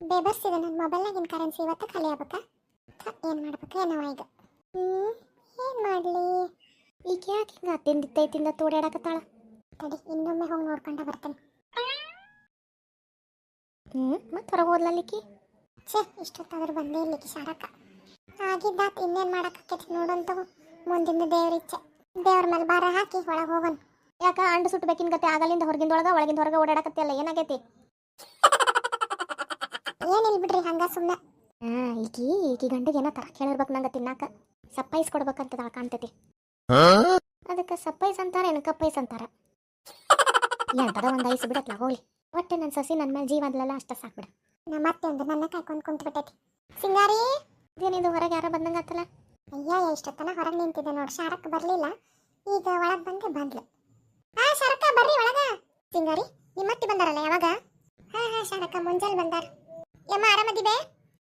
ಬೇಬರ್ಸಿದೆ ನನ್ನ ಮೊಬೈಲ್ನಾಗಿನ ಕರೆನ್ಸಿ ಇವತ್ತು ಖಾಲಿ ಆಗ್ಬೇಕಾ? ಏನು ಮಾಡ್ಬೇಕು ಏನೋ ಈಗ. ಏನು ಮಾಡಲಿ
ಈಗ ಯಾಕೆ ಹಿಂಗೆ ತಿಂದಿತ್ತೈತಿಂದ ತೋಡಾಡಕತ್ತಾಳ?
ತಡಿ ಇನ್ನೊಮ್ಮೆ ಹೋಗಿ ನೋಡ್ಕೊಂಡ ಬರ್ತೇನೆ.
ಮತ್ತೆ ಹೊರಗೆ ಹೋದ್ಲಲ್ಲಿಕ್ಕಿ?
ಛೇ, ಇಷ್ಟೊತ್ತಾದ್ರೂ ಬಂದೇ ಇಲ್ಲಿಕ್ಕೆ ಶಾರಕ. ಆಗಿದ್ದಾತ ಇನ್ನೇನು ಮಾಡಕ್ಕೈತಿ ನೋಡಂತವು. ಮುಂದಿನ ದೇವ್ರಿಚ್ಛೆ, ದೇವ್ರ ಮೇಲೆ ಭಾರ ಹಾಕಿ ಒಳಗೆ ಹೋಗೋಣ.
ಯಾಕ ಅಂಡು ಸುಟ್ಟಬೇಕಿನ ಗತೆ ಆಗಲಿಂದ ಹೊರಗಿಂದೊಳಗೆ ಒಳಗಿಂದ ಹೊರಗೆ ಓಡಾಡಕತ್ತಿಯಲ್ಲ, ಏನಾಗೈತಿ?
ಏನಿಲ್ಲ ಬಿಡ್ರಿ ಹಂಗ ಸುಮ್ಮನೆ.
ಈಕಿ ಗಂಡಿಗೆ ಏನೋ ತರ ಕೇಳಿರ್ಬೇಕು ನಂಗೆ ತಿನ್ನಾಕ. ಸಪ್ಪೈಸ್ ಕೊಡ್ಬೇಕಂತದ ಕಾಣ್ತೈತಿ. ಅದಕ್ಕೆ ಸಪ್ಪೈಸ್ ಅಂತಾರ ಏನು ಕಪ್ಪೈಸ್ ಅಂತಾರ ಎಂತದ ಒಂದು ಐಸ್ ಬಿಡತ್ಲ ಹೋಗ್ಲಿ. ಒಟ್ಟೆ ನನ್ನ ಸಸಿ ನನ್ನ ಮೇಲೆ ಜೀವ ಅದ್ಲಲ್ಲ ಅಷ್ಟ ಸಾಕ್ಬಿಡ.
ನಮ್ಮ ಅತ್ತೆ ಒಂದು ನನ್ನ ಕಾಯ್ಕೊಂಡು ಕುಂತು ಬಿಟ್ಟೈತಿ. ಸಿಂಗಾರಿ
ಇದೇನಿದು ಹೊರಗೆ ಯಾರೋ ಬಂದಂಗ ಆತಲ್ಲ?
ಅಯ್ಯ ಇಷ್ಟೊತ್ತನ ಹೊರಗೆ ನಿಂತಿದ್ದೆ ನೋಡಿ, ಶಾರಕ್ ಬರಲಿಲ್ಲ. ಈಗ ಒಳಗೆ ಬಂದೆ ಬಂದ್ಲು. ಹಾ ಶಾರಕ ಬರ್ರಿ ಒಳಗ. ಸಿಂಗಾರಿ ನಿಮ್ಮ ಅತ್ತೆ ಬಂದಾರಲ್ಲ ಯಾವಾಗ? ಹಾ ಹಾ ಶಾರಕ ಮುಂಜಾನೆ ಬಂದಾರ. ಯಮ್ಮ ಆರಾಮದಿಬೆ?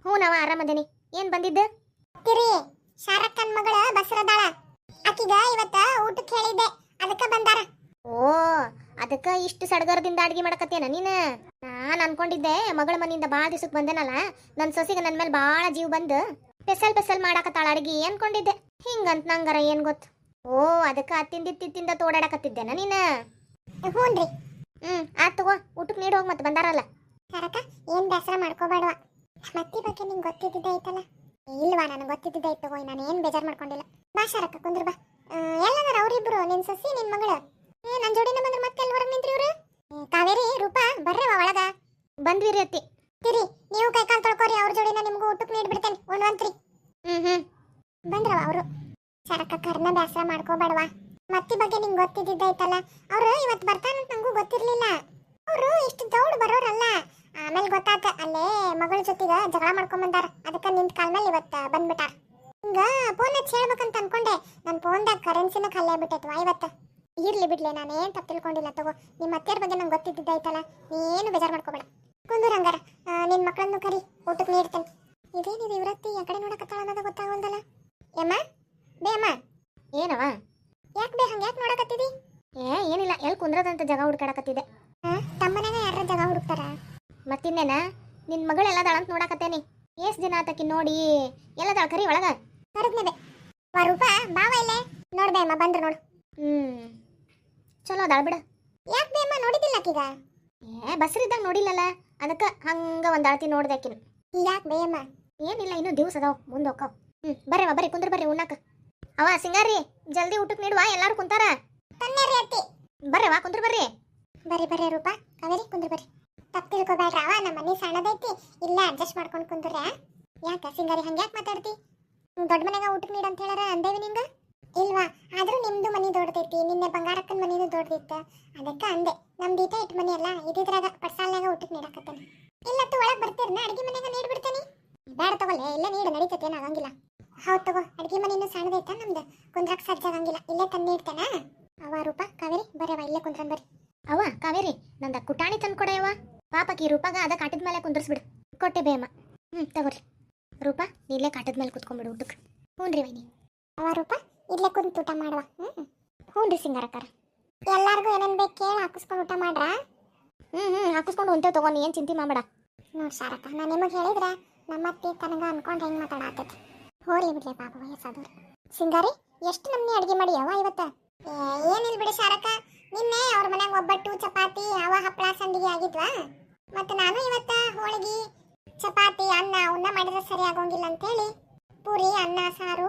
ಹ್ಞೂ ನಾವ ಆರಾಮದೇನಿ. ಏನು ಬಂದಿದ್ದೆ?
ತಿರಿ ಶಾರಕ್ಕನ್ ಮಗಳ ಬಸರದಾಳ, ಆಕಿಗ ಇವತ್ತ ಊಟಕ್ಕೆ ಹೇಳಿದ್ದೆ, ಅದಕ್ಕೆ ಬಂದಾರ.
ಓ ಅದಕ್ಕೆ ಇಷ್ಟು ಸಡಗರದಿಂದ ಅಡ್ಗೆ ಮಾಡಕತ್ತೇನ ನೀನು? ನಾನು ಅನ್ಕೊಂಡಿದ್ದೆ ಮಗಳ ಮನೆಯಿಂದ ಭಾಳ ದಿವ್ಸಕ್ಕೆ ಬಂದೇನಲ್ಲ, ನನ್ನ ಸೊಸಿಗೆ ನನ್ನ ಮೇಲೆ ಭಾಳ ಜೀವ ಬಂದು ಪೆಸಲ್ ಮಾಡಕತ್ತಾಳ ಅಡ್ಗೆ ಅನ್ಕೊಂಡಿದ್ದೆ. ಹಿಂಗಂತ ನಂಗಾರ ಏನು ಗೊತ್ತು. ಓ ಅದಕ್ಕೆ ತಿಂದ ತೋಡಾಡಕತ್ತಿದ್ದೇನ ನೀನು?
ಹ್ಞೂನ್ರಿ.
ಆತ್ ತಗೋ, ಊಟಕ್ಕೆ ನೀಡಿ ಹೋಗಿ ಮತ್ತೆ ಬಂದಾರಲ್ಲ.
ಶಾರಕ ಏನು ಬೇಸರ ಮಾಡ್ಕೋಬೇಡವಾ, ಮತ್ತಿ ಬಗ್ಗೆ ನಿಂಗೆ ಗೊತ್ತಿದ್ದೈತಲ್ಲ. ಇಲ್ವಾ ನನಗೆ ಗೊತ್ತಿದ್ದೈತೆ ತಗೋ, ನಾನು ಏನು ಬೇಜಾರು ಮಾಡ್ಕೊಂಡಿಲ್ಲ. ಬಾ ಶಾರಕ ಕುಂದ್ರ ಬಾ. ಎಲ್ಲದಾರ ಅವರಿಬ್ರು ನಿನ್ನ ಸಸಿ ನಿನ್ನ ಮಗಳು? ನನ್ನ ಜೋಡಿನ ಬಂದ್ರೆ ಮತ್ತೆ ಎಲ್ಲಿ ಹೊರಗೆ ನಿಂತ್ರಿ ಇವ್ರು? ಕಾವೇರಿ ರೂಪಾ ಬರ್ರವ ಒಳಗ.
ಬಂದ್ವಿ ರೀ ಅತ್ತಿ.
ತಿರಿ ನೀವು ಕೈಕಾಲು ತೊಳ್ಕೊರಿ, ಅವ್ರ ಜೋಡಿನ ನಿಮ್ಗೂ ಊಟಕ್ಕೆ ನೀಡ್ಬಿಡ್ತೇನೆ ಉಣ್ವಂತ್ರಿ. ಬಂದ್ರವ ಅವರು. ಶಾರಕ ಕರ್ನ ಬೇಸರ ಮಾಡ್ಕೋಬೇಡವಾ, ಮತ್ತಿ ಬಗ್ಗೆ ನಿಂಗೆ ಗೊತ್ತಿದ್ದೈತಲ್ಲ. ಅವ್ರು ಇವತ್ತು ಬರ್ತಾನಂತ ನಂಗೂ ಗೊತ್ತಿರ್ಲಿಲ್ಲ. ಅವರು ಇಷ್ಟು ದೌಡ್ ಬರೋರಲ್ಲ. ಆಮೇಲೆ ಗೊತ್ತಾತ ಅಲ್ಲೇ ಮಗಳ ಜೊತೆಗೆ ಜಗಳ ಮಾಡ್ಕೊಂಬಂದಾರ, ಅದಕ್ಕೆ ನಿಂತ ಕಾಲ ಮೇಲೆ ಇವತ್ತು ಬಂದ್ಬಿಟ್ಟಾರ. ಹಿಂಗ ಫೋನ್ ಹಚ್ಚಿ ಹೇಳ್ಬೇಕಂತ ಅನ್ಕೊಂಡೆ, ನನ್ನ ಫೋನ್ದಾಗ ಕರೆನ್ಸಿನ ಖಾಲಿ ಆಗ್ಬಿಟ್ಟೈತವಾ ಇವತ್ತು. ಇರ್ಲಿ ಬಿಡ್ಲಿ, ನಾನೇನು ತಪ್ಪು ತಿಳ್ಕೊಂಡಿಲ್ಲ ತಗೋ. ನಿಮ್ಮ ಅತ್ತೆಯರ ಬಗ್ಗೆ ನಂಗೆ ಗೊತ್ತಿದ್ದೈತಲ್ಲ, ನೀನು ಬೇಜಾರು ಮಾಡ್ಕೋಬೇಡ. ಕುಂದೂರು ಹಂಗಾರ ನಿನ್ನ ಮಕ್ಕಳನ್ನು ಕರಿ, ಊಟಕ್ಕೆ ನೀಡ್ತೇನೆ. ಇದೇನಿದೆ ಇವರತ್ತಿ ಆ ಕಡೆ ನೋಡಕತ್ತಾಳ ಅನ್ನೋದು ಗೊತ್ತಾಗಲ್ದಲ್ಲ. ಯಮ್ಮ ಬೇ ಅಮ್ಮ.
ಏನವ?
ಯಾಕೆ ಬೇ ಹಂಗೆ ಯಾಕೆ ನೋಡಕತ್ತಿದಿ?
ಏನಿಲ್ಲ, ಎಲ್ಲಿ ಕುಂದ್ರದಂತ ಜಾಗ ಹುಡ್ಕಾಡಕತ್ತಿದ್ದೆ.
ತಮ್ಮನೆಗ ಯಾರ ಜಾಗ ಹುಡುಕ್ತಾರ?
ಮತ್ತಿನ್ನೇನ ನಿನ್ನ ಮಗಳು ಎಲ್ಲದಾಳ ಅಂತ ನೋಡಕತ್ತೇನಿ. ಎಷ್ಟು ದಿನ ಆತಕಿ ನೋಡಿ, ಎಲ್ಲದಾಳ ಕರಿ ಒಳಗ.
ಕರೆದ್ನೆ ಬೇ ರೂಪ ಬಾವ ಇಲ್ಲೇ ನೋಡ್ಬೇ ಅಮ್ಮ ಬಂದ್ರು ನೋಡು.
ಚಲೋ ಅದಾಳ ಬಿಡ.
ಯಾಕೆ ಬೇ ಅಮ್ಮ ನೋಡಿದಿಲ್ಲ ಆಕಿಗ?
ಬಸ್ರಿದ್ದಾಗ ನೋಡಿಲ್ಲಲ್ಲ, ಅದಕ್ಕೆ ಹಂಗ ಒಂದು ಅಳತಿ ನೋಡ್ದೆ ಆಕಿನ.
ಯಾಕೆ ಬೇ ಅಮ್ಮ?
ಏನಿಲ್ಲ, ಇನ್ನೂ ದಿವಸ ಅದಾವ ಮುಂದೆ ಹೋಕ್ಕವ್. ಬರ್ರಿವ ಬರ್ರಿ ಕುಂದ್ರ ಬರ್ರಿ ಉಣ್ಣಾಕ. ಅವ ಸಿಂಗಾರಿ ಜಲ್ದಿ ಊಟಕ್ಕೆ ನೀಡುವ, ಎಲ್ಲಾರು ಕುಂತಾರ.
ತನ್ನೇರಿ ಅತ್ತಿ.
ಬರ್ರಿವ ಕುಂದ್ರ ಬರ್ರಿ.
ಬರ್ರಿ ರೂಪ ಕಾವೇರಿ ಕುಂದ್ರ ಬರ್ರಿ. ತಪ್ಪು ತಿಳ್ಕೊಬೇಡ್ರ, ಅವ ನಮ್ಮ ಮನೆ ಸಣ್ಣದೈತಿ, ಇಲ್ಲ ಅಡ್ಜಸ್ಟ್ ಮಾಡ್ಕೊಂಡು ಕುಂದ್ರ್ಯಾ. ಯಾಕೆ ಸಿಂಗಾರಿ ಹಂಗೆ ಯಾಕೆ ಮಾತಾಡ್ತಿ? ದೊಡ್ಡ ಮನೆಗ ಊಟಕ್ಕೆ ನೀಡು ಅಂತ ಹೇಳಾರ ಅಂದೇವಿ ನಿಂಗ? ಇಲ್ವಾ, ಆದ್ರೂ ನಿಮ್ದು ಮನೆ ದೊಡ್ಡದೈತಿ, ನಿನ್ನೆ ಬಂಗಾರಕ್ಕನ ಮನೆನೂ ದೊಡ್ಡದಿತ್ತು, ಅದಕ್ಕೆ ಅಂದೆ. ನಮ್ದು ಈಟ ಇಟ್ಟು ಮನೆ ಅಲ್ಲ, ಇದ್ರಾಗ ಪಡ್ಸಾಲ್ನಾಗ ಊಟಕ್ಕೆ ನೀಡಾಕತ್ತೇನೆ. ಇಲ್ಲತ್ತು ಒಳಗೆ ಬರ್ತೀರನ ಅಡ್ಗೆ ಮನೆಗ ನೀಡ್ಬಿಡ್ತೇನೆ. ಬೇಡ ತಗೊಳ್ಳೆ, ಇಲ್ಲ ನೀಡು ನಡೀತೈತೆ, ಏನಾಗಂಗಿಲ್ಲ. ಹೌದು ತಗೋ, ಅಡ್ಗೆ ಮನೆನೂ ಸಣ್ಣದೈತ ನಮ್ದು, ಕುಂದ್ರಕ್ಕೆ ಸಜ್ಜಾಗಂಗಿಲ್ಲ, ಇಲ್ಲೇ ತಂದು ನೀಡ್ತೇನೆ. ಅವ ರೂಪ ಕಾವೇರಿ ಬರ್ರವ ಇಲ್ಲೇ ಕುಂದ್ರನ್ ಬರ್ರಿ.
ಅವ್ವ ಕಾವೇರಿ ನಂದ ಕುಟಾಣಿ ತಂದು ಕೊಡೆಯವ್ವ. ಪಾಪಕಿ ರೂಪಾಗ ಅದ ಕಾಟದ ಮೇಲೆ ಕುಂದ್ರಿಸ್ಬಿಡು. ಕೊಟ್ಟೆ ಬೇಯಮ್ಮ. ತಗೋರಿ ರೂಪಾ, ನೀ ಇಲ್ಲೇ ಕಾಟದ ಮೇಲೆ ಕುತ್ಕೊಂಡ್ಬಿಡು ಊಟಕ್ಕೆ. ಹ್ಞೂ ರೀ ವೈನಿ.
ಅವ ರೂಪ ಇಲ್ಲೇ ಕುಂತು ಊಟ ಮಾಡುವ.
ಹ್ಞೂ ರೀ ಸಿಂಗಾರಕ್ಕಾರ.
ಎಲ್ಲಾರ್ಗು ಏನೇನು ಬೇಕು ಕೇಳಿ ಹಾಕಿಸ್ಕೊಂಡು ಊಟ ಮಾಡ್ರ?
ಹಾಕಿಸ್ಕೊಂಡು ಉಂಟೇವ್ ತಗೊಂಡು ಏನು ಚಿಂತೆ ಮಾಡಬೇಡ.
ನೋಡಿ ಸಾರಕ್ಕ, ನಾನು ನಿಮಗೆ ಹೇಳಿದ್ರೆ ನಮ್ಮ ಅತ್ತೆ ತನಗ ಅನ್ಕೊಂಡು ಹೆಂಗೆ ಮಾತಾಡತ್ತೈತಿ. ಹೋಗ್ಲಿ ಬಿಡ್ಲಿ ಪಾಪ ವಯಸ್ಸಾದವ್ರು. ಸಿಂಗಾರಿ ಎಷ್ಟು ನಮ್ನಿ ಅಡುಗೆ ಮಾಡಿಯವ ಇವತ್ತು? ಏನಿಲ್ಲ ಬಿಡಿ ಶಾರಕ, ನಿನ್ನೆ ಅವ್ರ ಮನ್ಯಾಗ ಒಬ್ಬಟ್ಟು ಚಪಾತಿ ಅವ ಹಪ್ಪಳ ಸಂಡಿಗೆ ಆಗಿದ್ವಾ. ಮತ್ತು ನಾನು ಇವತ್ತು ಹೋಳಿಗೆ ಚಪಾತಿ ಅನ್ನ ಅವನ್ನ ಮಾಡಿದ್ರೆ ಸರಿ ಆಗೋಂಗಿಲ್ಲ ಅಂತೇಳಿ ಪೂರಿ ಅನ್ನ ಸಾರು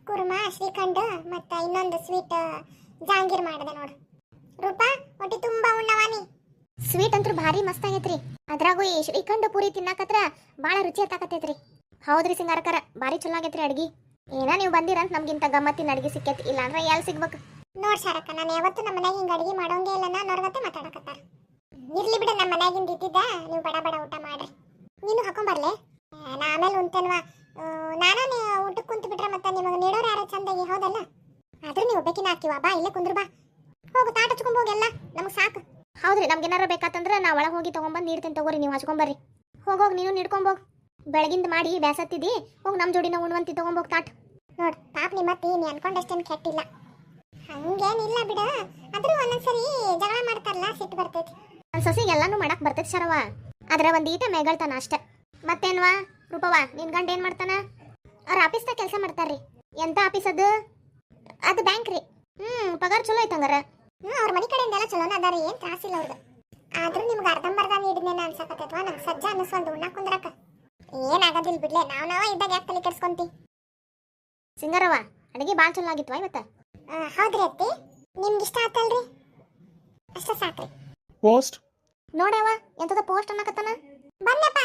ಕುರ್ಮಾ ಶ್ರೀಖಂಡ್ ಮತ್ತು ಇನ್ನೊಂದು ಸ್ವೀಟ್ ಜಾಂಗೀರ್ ಮಾಡಿದೆ ನೋಡು. ರೂಪಾ ಹೊಟ್ಟೆ ತುಂಬ ಉಣ್ಣವಾನಿ.
ಸ್ವೀಟ್ ಅಂತೂ ಭಾರಿ ಮಸ್ತ್ ಆಗೈತ್ರಿ. ಅದ್ರಾಗೂ ಈ ಶ್ರೀಖಂಡ ಪೂರಿ ತಿನ್ನಾಕತ್ರ ಭಾಳ ರುಚಿ ಹತ್ತಾಕತ್ತೈತ್ರಿ. ಹೌದ್ರಿ ಸಿಂಗಾರಕಾರ, ಭಾರಿ ಚಲೋ ಆಗೈತ್ರಿ ಅಡ್ಗಿ. ಏನ ನೀವು ಬಂದಿರಂತ ನಮ್ಗಿಂತ ಗಮ್ಮತ್ತಿನ ಅಡಿಗೆ ಸಿಕ್ಕೈತಿ ಇಲ್ಲಾಂದ್ರೆ ಎಲ್ಲಿ ಸಿಗ್ಬೇಕು.
ನೋಡ್ ಶಾರಕ್ಕ, ನಾನು ಯಾವತ್ತು ನಮ್ಮ ಮನ್ಯಾಗ ಹಿಂಗೆ ಅಡಿಗೆ ಮಾಡೋಂಗೇ ಇಲ್ಲ, ನಾನು ಅವ್ರಗತ್ತೆ ಮಾತಾಡಕತ್ತಾರ. ಇರ್ಲಿ ಬಿಡ, ನಮ್ಮ ಮನ್ಯಾಗಿಂದ ಇದ್ದಿದ್ದ ನೀವು ಬಡ ಬಡ ಊಟ ಮಾಡ್ರಿ. ನೀನು ಹಾಕೊಂಬರ್ಲೆ, ನಾ ಆಮೇಲೆ ಉಂತೇನ್ವಾ. ನಾನು ನೀವು ಊಟಕ್ಕೆ ಕುಂತು ಬಿಟ್ರೆ ಮತ್ತೆ ನಿಮಗೆ ನೀಡೋರು ಯಾರೋ ಚಂದಾಗಿ, ಹೌದಲ್ಲ? ಆದ್ರೂ ನೀವು ಒಬ್ಬಕಿನ ಹಾಕಿವ, ಬಾ ಇಲ್ಲೇ ಕುಂದ್ರು ಬಾ. ಹೋಗು ತಾಟ ಹಚ್ಕೊಂಡ್ ಹೋಗೆಲ್ಲ, ನಮಗೆ ಸಾಕು.
ಹೌದ್ರಿ, ನಮ್ಗೆ ಏನಾರ ಬೇಕಾತಂದ್ರೆ ನಾ ಒಳಗೆ ಹೋಗಿ ತೊಗೊಂಬಂದು ನೀಡ್ತೀನಿ ತಗೋರಿ, ನೀವು ಹಚ್ಕೊಂಬರ್ರಿ. ಹೋಗೋಗಿ ನೀನು ನೀಡ್ಕೊಂಬೋಗ್. ಬೆಳಗಿಂದ ಮಾಡಿ ಬೇಸತ್ತಿದ್ದಿ, ಹೋಗಿ ನಮ್ಮ ಜೋಡಿನ ಉಣ್ವಂತಿ ತೊಗೊಂಬೋಗ್ ತಾಟ್.
ನೋಡು ಪಾಪ ನಿಮ್ಮ ಅತ್ತಿ ನೀ ಅನ್ಕೊಂಡಷ್ಟೇನು ಕೆಟ್ಟಿಲ್ಲ, ಹಂಗೇನಿಲ್ಲ ಬಿಡ. ಆದ್ರೂ ಒಂದೊಂದ್ಸರಿ ಜಗಳ ಮಾಡ್ತಾರಲ್ಲ, ಸಿಟ್ಟು ಬರ್ತೈತಿ.
ನನ್ನ ಸೊಸೆಗೆ ಎಲ್ಲಾನು ಮಾಡಕ್ ಬರ್ತೈತಿ ಶರವ, ಆದ್ರೆ ಒಂದು ಈಟ ಮೇಗಳ್ತಾನ ಅಷ್ಟೇ. ಮತ್ತೇನ್ವಾ ರೂಪವ್ವ, ನಿನ್ ಗಂಡ ಏನ್ ಮಾಡ್ತಾನ? ಅವ್ರ ಆಫೀಸ್ದಾಗ ಕೆಲಸ ಮಾಡ್ತಾರ್ರಿ. ಎಂತ ಆಫೀಸ್ ಅದು? ಅದು ಬ್ಯಾಂಕ್ ರೀ. ಪಗಾರ ಚಲೋ ಐತಂಗಾರ.
ಅವ್ರ ಮನೆ ಕಡೆಯಿಂದ ಎಲ್ಲ ಚಲೋನ ಅದಾರಿ, ಏನ್ ತ್ರಾಸಿಲ್ಲ ಅವ್ರದ್ದು. ಆದ್ರೂ ನಿಮ್ಗೆ ಅರ್ಧಂಬರ್ಧ ನೀಡಿದ್ನೇನ ಅನ್ಸಕತ್ತೈತ್ವಾ, ನಂಗೆ ಸಜ್ಜ ಅನ್ನಿಸ್ವಲ್ದು ಉಣ್ಣ ಕುಂದ್ರಕ. ಏನಾಗೋದಿಲ್ಲ ಬಿಡ್ಲೆ, ನಾವ ಇದ್ದಾಗ ಯಾಕೆ ತಲೆ ಕೆಡ್ಸ್ಕೊಂತಿ?
ಸಿಂಗಾರವ್ವ, ಅಡಿಗೆ ಭಾಳ ಚಲೋ ಆಗಿತ್ವಾ ಇವತ್ತ?
ಹೌದ್ರಿ ಅತ್ತಿ, ನಿಮ್ಗೆ ಇಷ್ಟ ಆತಲ್ರಿ? ಅಷ್ಟ ಸಾಕ್ರಿ.
ಪೋಸ್ಟ್
ನೋಡವ ಎಂತದ ಪೋಸ್ಟ್ ಅನ್ನಕತ್ತಾನ.
ಬನ್ನಪ್ಪ